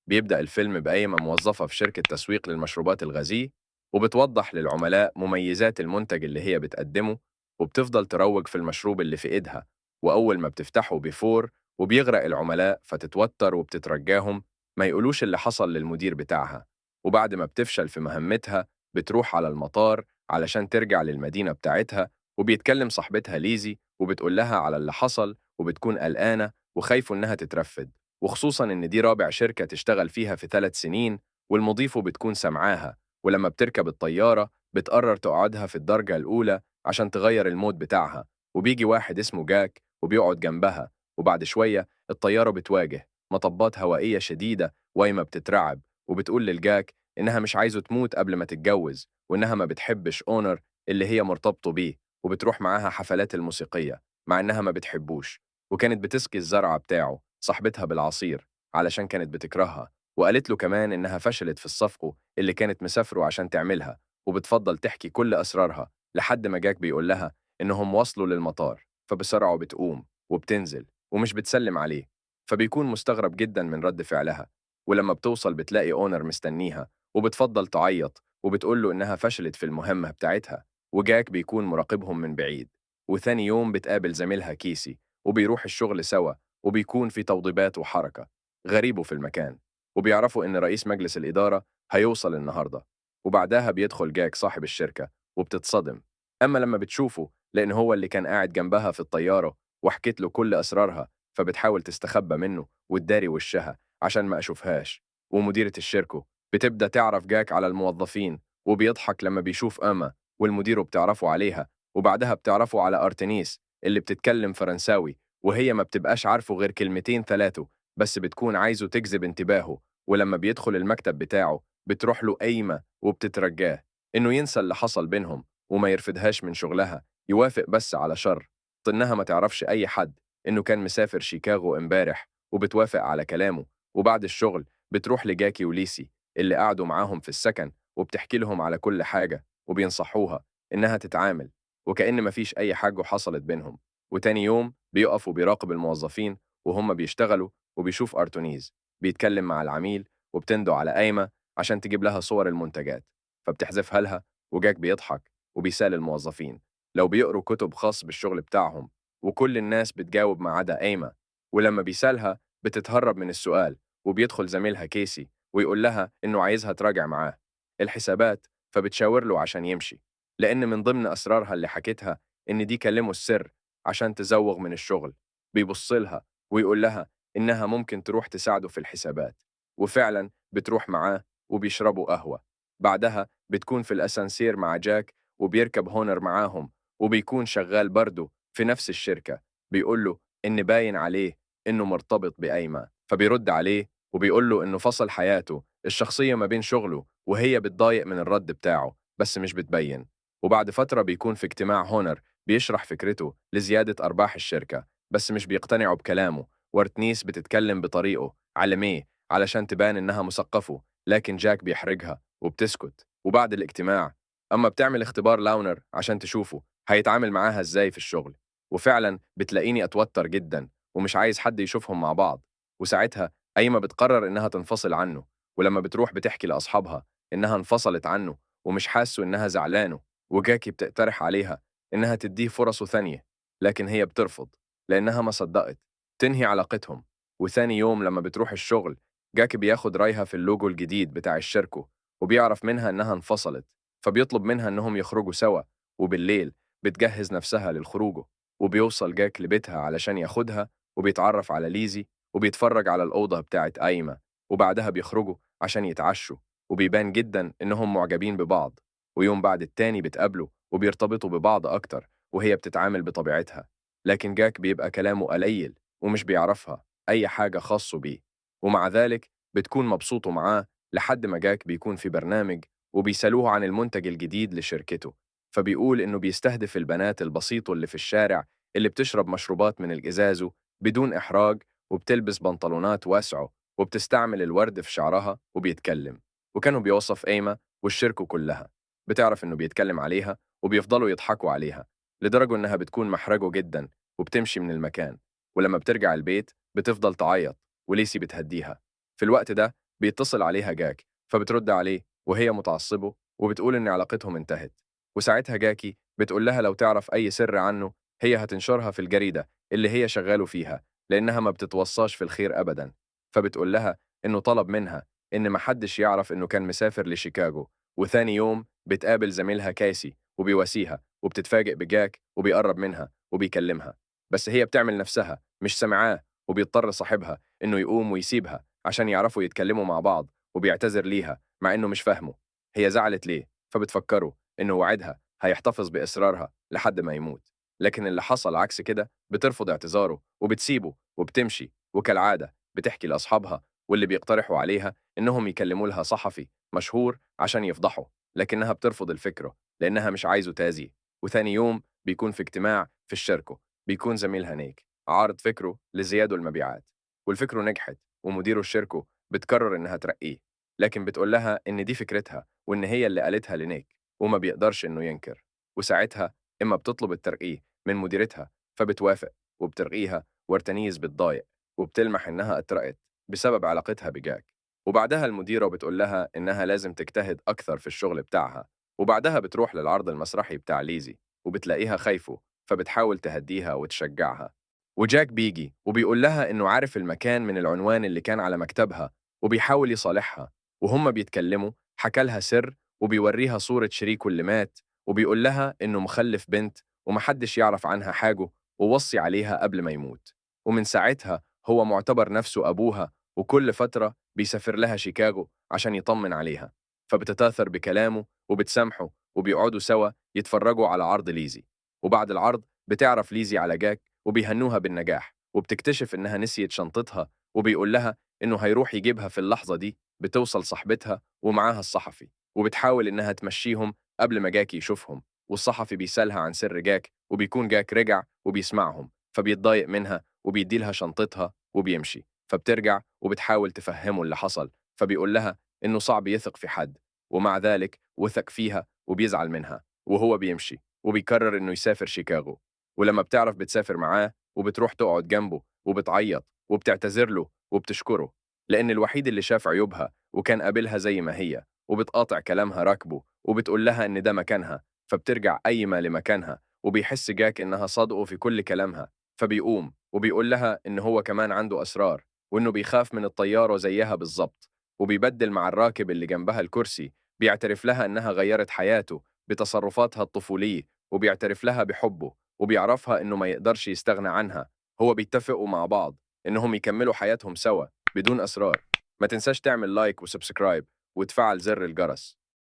بيبدأ الفيلم بقايمة موظفة في شركة تسويق للمشروبات الغازية، وبتوضح للعملاء مميزات المنتج اللي هي بتقدمه، وبتفضل تروج في المشروب اللي في إيدها. وأول ما بتفتحه بيفور وبيغرق العملاء، فتتوتر وبتترجاهم ما يقولوش اللي حصل للمدير بتاعها. وبعد ما بتفشل في مهمتها، بتروح على المطار علشان ترجع للمدينة بتاعتها، وبيتكلم صاحبتها ليزي وبتقول لها على اللي حصل، وبتكون قلقانة وخايفة إنها تترفد، وخصوصا إن دي رابع شركة تشتغل فيها في 3 سنين، والمضيفة بتكون سمعاها. ولما بتركب الطيارة بتقرر تقعدها في الدرجة الأولى عشان تغير المود بتاعها، وبيجي واحد اسمه جاك وبيقعد جنبها. وبعد شوية الطيارة بتواجه مطبات هوائية شديدة، وايمة بتترعب وبتقول للجاك إنها مش عايزه تموت قبل ما تتجوز، وإنها ما بتحبش أونر اللي هي مرتبطة بيه، وبتروح معاها حفلات الموسيقية مع إنها ما بتحبوش. وكانت بتسقي الزرعة بتاعه صاحبتها بالعصير علشان كانت بتكرهها، وقالت له كمان إنها فشلت في الصفقة اللي كانت مسافره عشان تعملها، وبتفضل تحكي كل أسرارها لحد ما جاك بيقول لها إنهم وصلوا للمطار. فبسرعة بتقوم وبتنزل ومش بتسلم عليه، فبيكون مستغرب جدا من رد فعلها. ولما بتوصل بتلاقي أونر مستنيها، وبتفضل تعيط وبتقول له إنها فشلت في المهمة بتاعتها. وجاك بيكون مراقبهم من بعيد. وثاني يوم بتقابل زميلها كيسي وبيروح الشغل سوا، وبيكون في توضيبات وحركة غريبة في المكان، وبيعرفوا إن رئيس مجلس الإدارة هيوصل النهاردة. وبعدها بيدخل جاك صاحب الشركة وبتتصدم، أما لما بتشوفه لأن هو اللي كان قاعد جنبها في الطيارة وحكيت له كل أسرارها، فبتحاول تستخبى منه وتداري وشها عشان ما أشوفهاش. ومديرة الشركة بتبدأ تعرف جاك على الموظفين، وبيضحك لما بيشوف أما والمدير بتعرفوا عليها. وبعدها بتعرفوا على أرتنيس اللي بتتكلم فرنساوي، وهي ما بتبقاش عارفه غير كلمتين ثلاثة، بس بتكون عايزه تجذب انتباهه. ولما بيدخل المكتب بتاعه بتروح له قايمة وبتترجاه إنه ينسى اللي حصل بينهم وما يرفدهاش من شغلها، يوافق بس على شر إنها ما تعرفش أي حد إنه كان مسافر شيكاغو امبارح، وبتوافق على كلامه. وبعد الشغل بتروح لجاكي وليسي اللي قعدوا معاهم في السكن، وبتحكي لهم على كل حاجة وبينصحوها إنها تتعامل وكأن مفيش أي حاجة حصلت بينهم. وتاني يوم بيقف وبيراقب الموظفين وهم بيشتغلوا، وبيشوف أرتونيز بيتكلم مع العميل، وبتندو على قايمة عشان تجيب لها صور المنتجات، فبتحذفها لها. وجاك بيضحك وبيسأل الموظفين لو بيقروا كتب خاص بالشغل بتاعهم، وكل الناس بتجاوب ما عدا قايمة. ولما بيسألها بتتهرب من السؤال، وبيدخل زميلها كيسي ويقول لها إنه عايزها تراجع معاه الحسابات، فبتشاور له عشان يمشي، لأن من ضمن أسرارها اللي حكيتها إن دي كلمه السر عشان تزوغ من الشغل. بيبص لها ويقول لها إنها ممكن تروح تساعده في الحسابات، وفعلا بتروح معاه وبيشربوا قهوة. بعدها بتكون في الأسانسير مع جاك، وبيركب هونر معاهم، وبيكون شغال برضه في نفس الشركة. بيقول له إن باين عليه إنه مرتبط بأيمة، فبيرد عليه وبيقول له إنه فصل حياته الشخصية ما بين شغله، وهي بتضايق من الرد بتاعه بس مش بتبين. وبعد فترة بيكون في اجتماع هونر بيشرح فكرته لزيادة أرباح الشركة، بس مش بيقتنعوا بكلامه. وارتنيس بتتكلم بطريقه علميه علشان تبان إنها مثقفة، لكن جاك بيحرجها وبتسكت. وبعد الاجتماع أما بتعمل اختبار لاونر عشان تشوفه هيتعامل معاها إزاي في الشغل. وفعلا بتلاقيني أتوتر جدا ومش عايز حد يشوفهم مع بعض. وساعتها أيمة بتقرر إنها تنفصل عنه، ولما بتروح بتحكي لأصحابها إنها انفصلت عنه ومش حاسه إنها زعلانه. وجاكي بتقترح عليها إنها تديه فرصه ثانية، لكن هي بترفض لأنها ما صدقت تنهي علاقتهم. وثاني يوم لما بتروح الشغل جاكي بياخد رأيها في اللوجو الجديد بتاع الشركة، وبيعرف منها إنها انفصلت، فبيطلب منها إنهم يخرجوا سوا. وبالليل بتجهز نفسها للخروج، وبيوصل جاك لبيتها علشان ياخدها، وبيتعرف على ليزي وبيتفرج على الأوضة بتاعت قايمة. وبعدها بيخرجوا عشان يتعشوا، وبيبان جدا إنهم معجبين ببعض. ويوم بعد التاني بتقابلوا وبيرتبطوا ببعض أكتر، وهي بتتعامل بطبيعتها، لكن جاك بيبقى كلامه قليل ومش بيعرفها أي حاجة خاصة بيه. ومع ذلك بتكون مبسوطة معاه لحد ما جاك بيكون في برنامج وبيسألوه عن المنتج الجديد لشركته، فبيقول إنه بيستهدف البنات البسيطة اللي في الشارع اللي بتشرب مشروبات من الإزازة بدون إحراج، وبتلبس بنطلونات واسعة، وبتستعمل الورد في شعرها. وبيتكلم وكانوا بيوصف قايمة والشركة كلها بتعرف إنه بيتكلم عليها، وبيفضلوا يضحكوا عليها لدرجة إنها بتكون محرجة جدا وبتمشي من المكان. ولما بترجع البيت بتفضل تعيط وليسي بتهديها. في الوقت ده بيتصل عليها جاك، فبترد عليه وهي متعصبة وبتقول إن علاقتهم انتهت. وساعتها جاكي بتقول لها لو تعرف أي سر عنه هي هتنشرها في الجريدة اللي هي شغاله فيها، لأنها ما بتتوصاش في الخير أبدا. فبتقول لها إنه طلب منها إن محدش يعرف إنه كان مسافر لشيكاغو. وثاني يوم بتقابل زميلها كاسي وبيواسيها، وبتتفاجئ بجاك وبيقرب منها وبيكلمها، بس هي بتعمل نفسها مش سامعاه. وبيضطر صاحبها إنه يقوم ويسيبها عشان يعرفوا يتكلموا مع بعض، وبيعتذر ليها مع إنه مش فاهمه هي زعلت ليه. فبتفكره إنه وعدها هيحتفظ بأسرارها لحد ما يموت، لكن اللي حصل عكس كده. بترفض اعتذاره وبتسيبه وبتمشي، وكالعادة بتحكي لأصحابها واللي بيقترحوا عليها إنهم يكلموا لها صحفي مشهور عشان يفضحوا، لكنها بترفض الفكرة لأنها مش عايزه تأذيه. وثاني يوم بيكون في اجتماع في الشركة، بيكون زميلها نيك عارض فكره لزيادة المبيعات، والفكرة نجحت ومدير الشركة بتقرر إنها ترقيه. لكن بتقول لها إن دي فكرتها وإن هي اللي قالتها لنيك وما بيقدرش إنه ينكر. وساعتها إما بتطلب الترقيه من مديرتها فبتوافق وبترقيها، وارتنيز بتضايق وبتلمح إنها اترقت بسبب علاقتها بجاك. وبعدها المديرة بتقول لها إنها لازم تجتهد أكثر في الشغل بتاعها. وبعدها بتروح للعرض المسرحي بتاع ليزي وبتلاقيها خايفة، فبتحاول تهديها وتشجعها. وجاك بيجي وبيقول لها إنه عارف المكان من العنوان اللي كان على مكتبها، وبيحاول يصالحها. وهم بيتكلموا حكى لها سر وبيوريها صورة شريكه اللي مات، وبيقول لها إنه مخلف بنت ومحدش يعرف عنها حاجة، ووصي عليها قبل ما يموت. ومن ساعتها هو معتبر نفسه أبوها، وكل فترة بيسافر لها شيكاغو عشان يطمن عليها. فبتتاثر بكلامه وبتسامحه، وبيقعدوا سوا يتفرجوا على عرض ليزي. وبعد العرض بتعرف ليزي على جاك وبيهنوها بالنجاح، وبتكتشف إنها نسيت شنطتها، وبيقول لها إنه هيروح يجيبها في اللحظة دي. بتوصل صاحبتها ومعاها الصحفي وبتحاول إنها تمشيهم قبل ما جاك يشوفهم. والصحفي بيسألها عن سر جاك، وبيكون جاك رجع وبيسمعهم، فبيتضايق منها وبيديلها شنطتها وبيمشي. فبترجع وبتحاول تفهمه اللي حصل، فبيقول لها إنه صعب يثق في حد، ومع ذلك وثق فيها وبيزعل منها. وهو بيمشي وبيقرر إنه يسافر شيكاغو. ولما بتعرف بتسافر معاه وبتروح تقعد جنبه وبتعيط وبتعتذر له وبتشكره، لأن الوحيد اللي شاف عيوبها وكان قابلها زي ما هي. وبتقاطع كلامها راكبه وبتقول لها إن ده مكانها، فبترجع قايمة لمكانها. وبيحس جاك إنها صادقه في كل كلامها، فبيقوم وبيقول لها إن هو كمان عنده أسرار، وإنه بيخاف من الطيارة زيها بالظبط. وبيبدل مع الراكب اللي جنبها الكرسي، بيعترف لها إنها غيرت حياته بتصرفاتها الطفولية، وبيعترف لها بحبه، وبيعرفها إنه ما يقدرش يستغنى عنها. هو بيتفقوا مع بعض إنهم يكملوا حياتهم سوا بدون أسرار. ما تنساش تعمل لايك وسبسكرايب وتفعل زر الجرس.